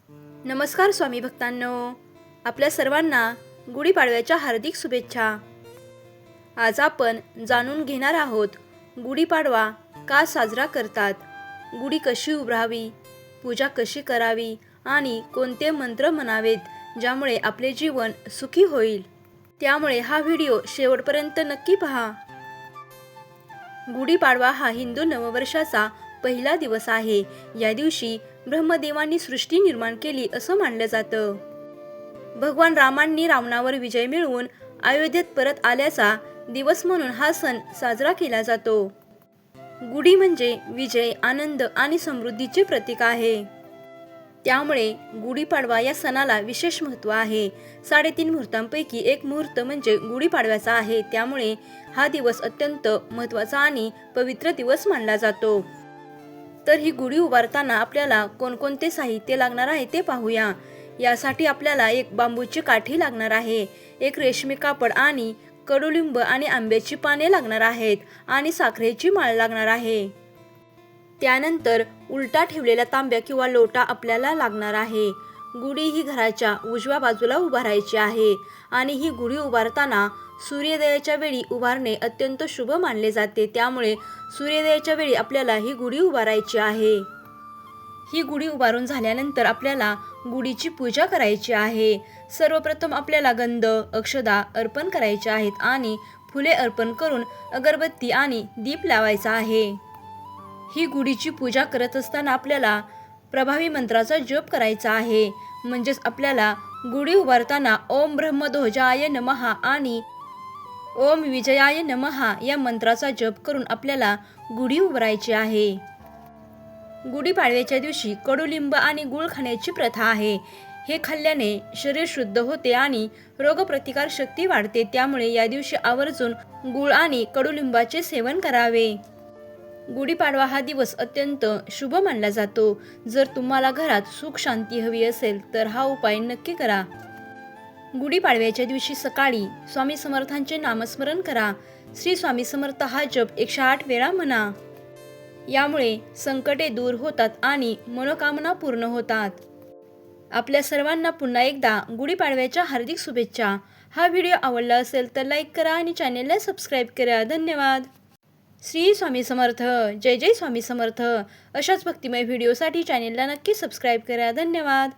नमस्कार स्वामी भक्तांनो, आपल्या सर्वांना गुढीपाडव्याच्या हार्दिक शुभेच्छा। आज आपण जाणून घेणार आहोत गुढीपाडवा का साजरा करतात, गुढी कशी उभारावी, पूजा कशी करावी आणि कोणते मंत्र म्हणावेत ज्यामुळे आपले जीवन सुखी होईल। त्यामुळे हा व्हिडिओ शेवटपर्यंत नक्की पहा। गुढीपाडवा हा हिंदू नववर्षाचा पहिला दिवस आहे। या दिवशी ब्रह्मदेवांनी सृष्टी निर्माण केली असं मानलं जातं। भगवान रामांनी रावणावर विजय मिळवून अयोध्येत परत आल्याचा दिवस म्हणून हा सण साजरा केला जातो। गुढी म्हणजे विजय, आनंद आणि समृद्धीचे प्रतीक आहे। त्यामुळे गुढीपाडवा या सणाला विशेष महत्त्व आहे। 3.5 मुहूर्तांपैकी एक मुहूर्त म्हणजे गुढीपाडव्याचा आहे। त्यामुळे हा दिवस अत्यंत महत्त्वाचा आणि पवित्र दिवस मानला जातो। तर ही गुढी उभारताना आपल्याला कोणकोणते साहित्य लागणार आहे ते पाहूया। यासाठी आपल्याला एक बांबूची काठी लागणार आहे, एक रेशमी कापड आणि कडुलिंब आणि आंब्याची पाने लागणार आहेत आणि साखरेची माळ लागणार आहे। त्यानंतर उलटा ठेवलेला तांब्या किंवा लोटा आपल्याला लागणार आहे। गुढी ही घराच्या उजव्या बाजूला उभारायची आहे आणि ही गुढी उभारताना सूर्योदयाच्या वेळी उभारणे अत्यंत शुभ मानले जाते। त्यामुळे सूर्योदयाच्या वेळी आपल्याला ही गुढी उभारायची आहे। ही गुढी उभारून झाल्यानंतर आपल्याला गुढीची पूजा करायची आहे। सर्वप्रथम आपल्याला गंध, अक्षदा अर्पण करायचे आहेत आणि फुले अर्पण करून अगरबत्ती आणि दीप लावायचा आहे। ही गुढीची पूजा करत असताना आपल्याला प्रभावी मंत्राचा जप करायचा आहे। म्हणजेच आपल्याला गुढी उभारताना ओम ब्रह्मध्वजाय नमः आणि ओम विजयाय नमः या मंत्राचा जप करून आपल्याला गुढी उभारायची आहे। गुढीपाडव्याच्या दिवशी कडुलिंब आणि गूळ खाण्याची प्रथा आहे। हे खाल्ल्याने शरीर शुद्ध होते आणि रोगप्रतिकार शक्ती वाढते। त्यामुळे या दिवशी आवर्जून गूळ आणि कडुलिंबाचे सेवन करावे। गुढीपाडवा हा दिवस अत्यंत शुभ मानला जातो। जर तुम्हाला घरात सुख शांती हवी असेल तर हा उपाय नक्की करा। गुढीपाडव्याच्या दिवशी सकाळी स्वामी समर्थांचे नामस्मरण करा। श्री स्वामी समर्थ हा जप 108 वेळा म्हणा। यामुळे संकटे दूर होतात आणि मनोकामना पूर्ण होतात। आपल्या सर्वांना पुन्हा एकदा गुढीपाडव्याच्या हार्दिक शुभेच्छा। हा व्हिडिओ आवडला असेल तर लाईक करा आणि चॅनेलला सबस्क्राईब करा। धन्यवाद। श्री स्वामी समर्थ, जय जय स्वामी समर्थ। अशाच भक्तिमय व्हिडिओसाठी चॅनेलला नक्की सबस्क्राईब करा। धन्यवाद।